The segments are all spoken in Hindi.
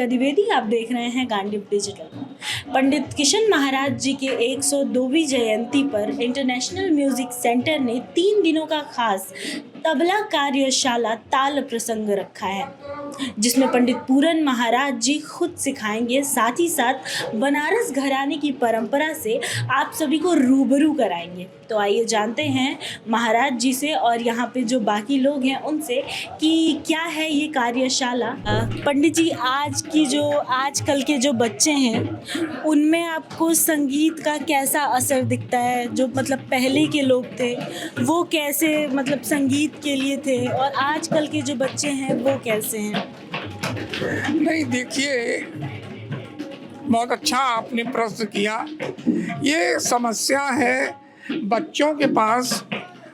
द्विवेदी, आप देख रहे हैं गांडीव डिजिटल। पंडित किशन महाराज जी के 102वीं जयंती पर इंटरनेशनल म्यूजिक सेंटर ने 3 दिनों का खास तबला कार्यशाला ताल प्रसंग रखा है, जिसमें पंडित पूरन महाराज जी खुद सिखाएंगे, साथ ही साथ बनारस घराने की परंपरा से आप सभी को रूबरू कराएंगे। तो आइए जानते हैं महाराज जी से और यहाँ पे जो बाकी लोग हैं उनसे कि क्या है ये कार्यशाला। पंडित जी, आजकल के जो बच्चे हैं उनमें आपको संगीत का कैसा असर दिखता है? जो मतलब पहले के लोग थे वो कैसे मतलब संगीत के लिए थे और आजकल के जो बच्चे हैं वो कैसे हैं? नहीं, देखिए, बहुत अच्छा आपने प्रश्न किया। ये समस्या है, बच्चों के पास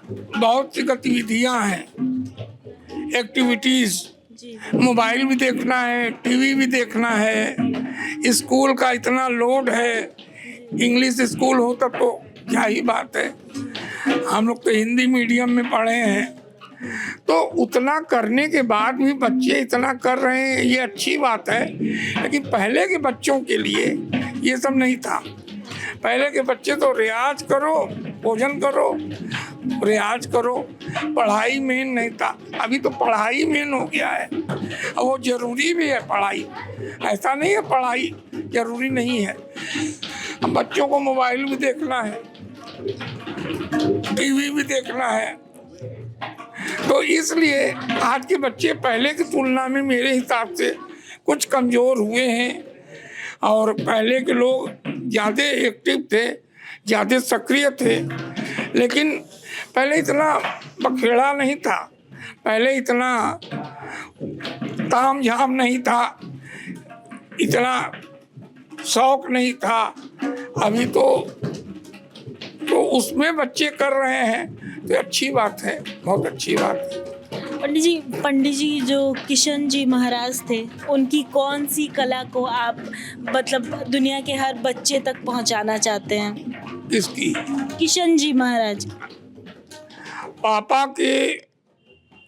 बहुत सी गतिविधियां हैं, एक्टिविटीज़, मोबाइल भी देखना है, टीवी भी देखना है, स्कूल का इतना लोड है। इंग्लिश स्कूल होता तो क्या ही बात है, हम लोग तो हिंदी मीडियम में पढ़े हैं। तो उतना करने के बाद भी बच्चे इतना कर रहे हैं, ये अच्छी बात है। लेकिन पहले के बच्चों के लिए ये सब नहीं था। पहले के बच्चे तो रियाज करो, भोजन करो, रियाज करो, पढ़ाई मेन नहीं था। अभी तो पढ़ाई मेन हो गया है और वो ज़रूरी भी है। पढ़ाई ऐसा नहीं है पढ़ाई ज़रूरी नहीं है। अब बच्चों को मोबाइल भी देखना है, टीवी भी देखना है। तो इसलिए आज के बच्चे पहले की तुलना में मेरे हिसाब से कुछ कमज़ोर हुए हैं। और पहले के लोग ज़्यादा एक्टिव थे, ज़्यादा सक्रिय थे। लेकिन पहले इतना बखेड़ा नहीं था, पहले इतना ताम झाम नहीं था, इतना शौक नहीं था। अभी तो उसमें बच्चे कर रहे हैं, तो अच्छी बात है, बहुत अच्छी बात है। पंडित जी जो किशन जी महाराज थे, उनकी कौन सी कला को आप मतलब दुनिया के हर बच्चे तक पहुंचाना चाहते हैं? किसकी? किशन जी महाराज। पापा के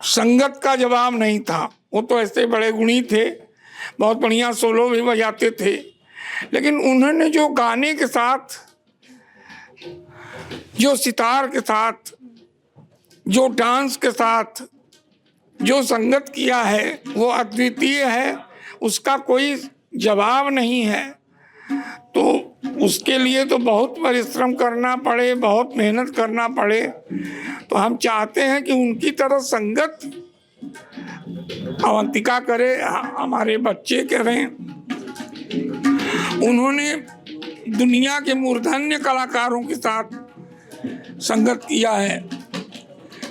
संगत का जवाब नहीं था। वो तो ऐसे बड़े गुणी थे, बहुत बढ़िया सोलो भी बजाते थे। लेकिन उन्होंने जो गाने के साथ, जो सितार के साथ, जो डांस के साथ जो संगत किया है वो अद्वितीय है, उसका कोई जवाब नहीं है। तो उसके लिए तो बहुत परिश्रम करना पड़े, बहुत मेहनत करना पड़े। तो हम चाहते हैं कि उनकी तरह संगत अवंतिका करे, हमारे बच्चे करें। उन्होंने दुनिया के मूर्धन्य कलाकारों के साथ संगत किया है।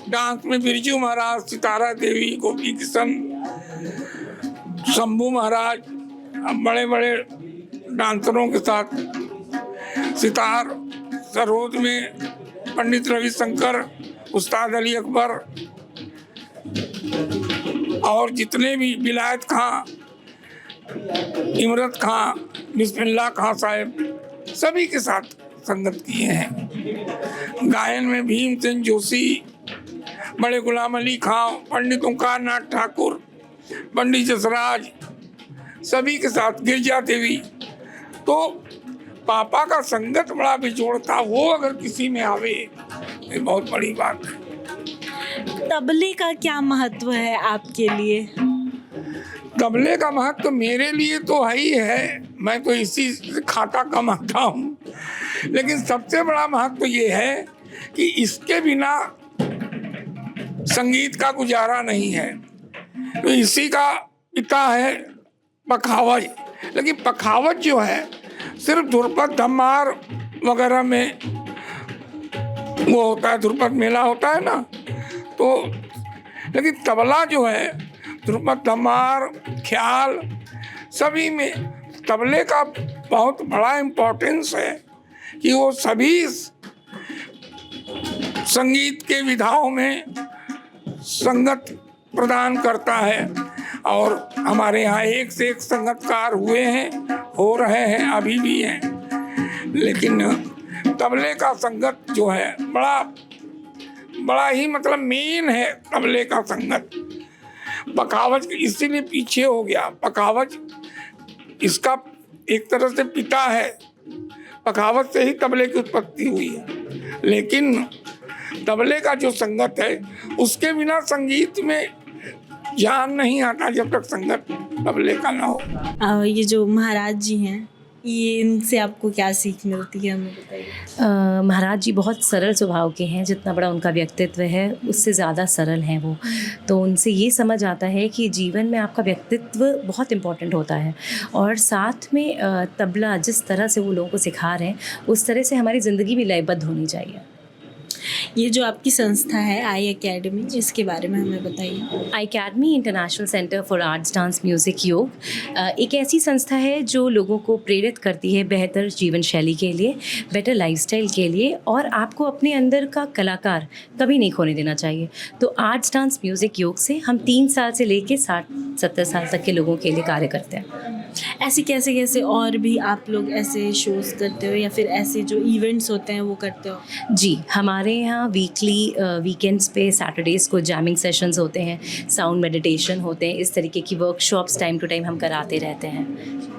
डांस में बिरजू महाराज, सितारा देवी, गोपी किशन, शंभू महाराज, बड़े बड़े डांसरों के साथ। सितार सरोद में पंडित रविशंकर, उस्ताद अली अकबर और जितने भी विलायत खां, इमरत खां, बिस्मिल्लाह खां साहब, सभी के साथ संगत किए हैं। गायन में भीमसेन जोशी, बड़े गुलाम अली खां, पंडित ओंकारनाथ ठाकुर, पंडित जसराज, सभी के साथ गिरजा देवी। तो पापा का संगत बड़ा बेजोड़ था। वो अगर किसी में आवे ये बहुत बड़ी बात है। तबले का क्या महत्व है आपके लिए? तबले का महत्व मेरे लिए तो है ही है, मैं तो इसी से खाता कमाता हूँ। लेकिन सबसे बड़ा महत्व ये है कि इसके बिना संगीत का गुजारा नहीं है। तो इसी का पिता है पखावज। लेकिन पखावज जो है सिर्फ ध्रुपद धमार वगैरह में वो होता है, ध्रुपद मेला होता है ना। तो लेकिन तबला जो है ध्रुपद धमार, ख्याल, सभी में तबले का बहुत बड़ा इम्पोर्टेंस है कि वो सभी संगीत के विधाओं में संगत प्रदान करता है। और हमारे यहाँ एक से एक संगतकार हुए हैं, हो रहे हैं, अभी भी हैं। लेकिन तबले का संगत जो है बड़ा ही मतलब मेन है तबले का संगत। पखावज इसीलिए पीछे हो गया। पखावज इसका एक तरह से पिता है। पखावज से ही तबले की उत्पत्ति हुई है, लेकिन तबले का जो संगत है उसके बिना संगीत में जान नहीं आता जब तक संगत तबले का ना हो। ये जो महाराज जी हैं, ये इनसे आपको क्या सीख मिलती है, हमें बताइए। महाराज जी बहुत सरल स्वभाव के हैं। जितना बड़ा उनका व्यक्तित्व है उससे ज़्यादा सरल हैं वो। तो उनसे ये समझ आता है कि जीवन में आपका व्यक्तित्व बहुत इम्पोर्टेंट होता है, और साथ में तबला जिस तरह से वो लोगों को सिखा रहे हैं उस तरह से हमारी ज़िंदगी भी लयबद्ध होनी चाहिए। ये जो आपकी संस्था है आई एकेडमी, इसके बारे में हमें बताइए। I academy international centre for arts dance music yoga एक ऐसी संस्था है जो लोगों को प्रेरित करती है बेहतर जीवन शैली के लिए, बेटर लाइफस्टाइल के लिए, और आपको अपने अंदर का कलाकार कभी नहीं खोने देना चाहिए। तो आर्ट्स डांस म्यूज़िक योग से हम 3 साल से लेके 60-70 साल तक के लोगों के लिए कार्य करते हैं। ऐसे कैसे और भी आप लोग ऐसे शोज करते हो या फिर ऐसे जो इवेंट्स होते हैं वो करते हो? जी, हमारे यहाँ वीकली वीकेंड्स पे सैटरडेज़ को जैमिंग सेशंस होते हैं, साउंड मेडिटेशन होते हैं, इस तरीके की वर्कशॉप्स टाइम टू टाइम हम कराते रहते हैं।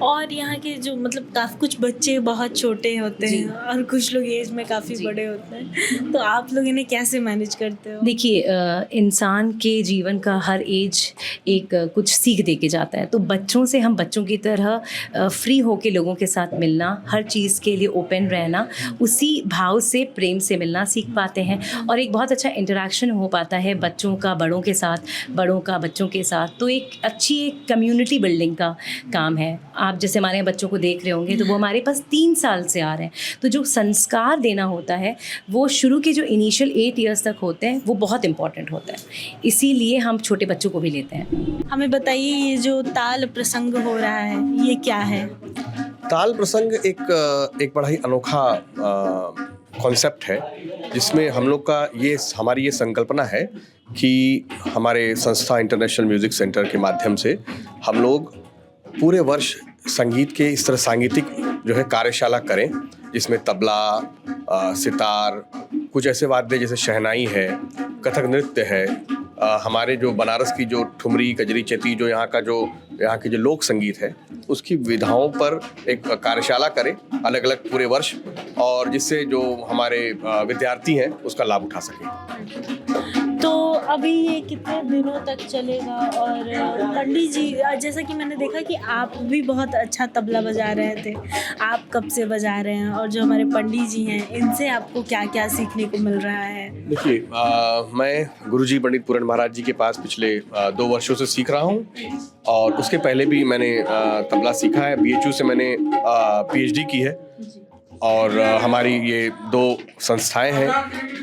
और यहाँ के जो मतलब काफ़ी कुछ बच्चे बहुत छोटे होते हैं और कुछ लोग एज में काफ़ी बड़े होते हैं, तो आप लोग इन्हें कैसे मैनेज करते हो? देखिए, इंसान के जीवन का हर एज एक कुछ सीख दे के जाता है। तो बच्चों से हम बच्चों की तरह फ्री होके लोगों के साथ मिलना, हर चीज़ के लिए ओपन रहना, उसी भाव से प्रेम से मिलना सीख पाते हैं, और एक बहुत अच्छा इंटरेक्शन हो पाता है बच्चों का बड़ों के साथ, बड़ों का बच्चों के साथ। तो एक अच्छी एक कम्युनिटी बिल्डिंग का काम है। आप जैसे हमारे यहाँ बच्चों को देख रहे होंगे तो वो हमारे पास 3 साल से आ रहे हैं। तो जो संस्कार देना होता है वो शुरू के जो इनिशियल 8 इयर्स तक होते हैं वो बहुत इम्पॉर्टेंट होता है, इसीलिए हम छोटे बच्चों को भी लेते हैं। हमें बताइए, ये जो ताल प्रसंग हो रहा है ये क्या है? ताल प्रसंग एक बड़ा ही अनोखा कॉन्सेप्ट है, जिसमें हम लोग का हमारी ये संकल्पना है कि हमारे संस्था इंटरनेशनल म्यूज़िक सेंटर के माध्यम से हम लोग पूरे वर्ष संगीत के इस तरह सांगीतिक जो है कार्यशाला करें, जिसमें तबला, सितार, कुछ ऐसे वाद्य जैसे शहनाई है, कथक नृत्य है, हमारे जो बनारस की जो ठुमरी, कजरी, चेती, जो यहाँ की जो लोक संगीत है उसकी विधाओं पर एक कार्यशाला करें अलग अलग पूरे वर्ष, और जिससे जो हमारे विद्यार्थी हैं उसका लाभ उठा सकें। तो अभी ये कितने दिनों तक चलेगा? और पंडित जी, जैसा कि मैंने देखा कि आप भी बहुत अच्छा तबला बजा रहे थे, आप कब से बजा रहे हैं, और जो हमारे पंडित जी हैं इनसे आपको क्या क्या सीखने को मिल रहा है? देखिए, मैं गुरुजी पंडित पूरन महाराज जी के पास पिछले 2 वर्षों से सीख रहा हूँ, और उसके पहले भी मैंने तबला सीखा है। BHU से मैंने PhD की है, और हमारी ये 2 संस्थाएं हैं,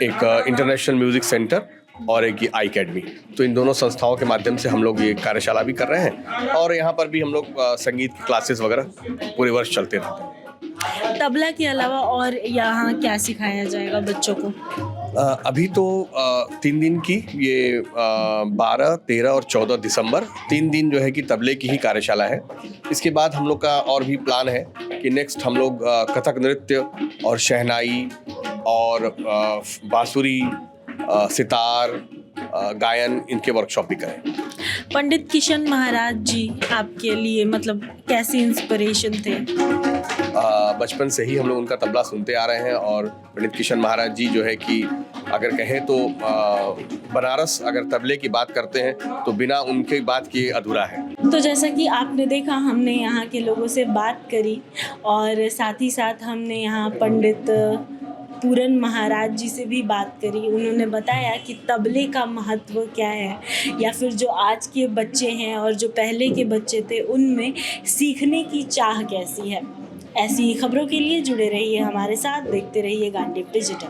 एक इंटरनेशनल म्यूज़िक सेंटर और एक ये आई अकेडमी। तो इन दोनों संस्थाओं के माध्यम से हम लोग ये कार्यशाला भी कर रहे हैं, और यहाँ पर भी हम लोग संगीत की क्लासेस वगैरह पूरे वर्ष चलते रहते हैं। तबला के अलावा और यहाँ क्या सिखाया जाएगा बच्चों को? अभी तो 3 दिन की ये 12, 13 और 14 दिसंबर 3 दिन जो है कि तबले की ही कार्यशाला है। इसके बाद हम लोग का और भी प्लान है कि नेक्स्ट हम लोग कथक नृत्य और शहनाई और बांसुरी, सितार, गायन, इनके वर्कशॉप भी करें। पंडित किशन महाराज जी आपके लिए मतलब कैसी इंस्पिरेशन थे? बचपन से ही हम लोग उनका तबला सुनते आ रहे हैं, और पंडित किशन महाराज जी जो है कि अगर कहें तो बनारस अगर तबले की बात करते हैं तो बिना उनके बात किए अधूरा है। तो जैसा कि आपने देखा, हमने यहाँ के लोगों से बात करी, और साथ ही साथ हमने यहाँ पंडित पूरन महाराज जी से भी बात करी। उन्होंने बताया कि तबले का महत्व क्या है, या फिर जो आज के बच्चे हैं और जो पहले के बच्चे थे उनमें सीखने की चाह कैसी है। ऐसी खबरों के लिए जुड़े रहिए हमारे साथ, देखते रहिए गांडीप डिजिटल।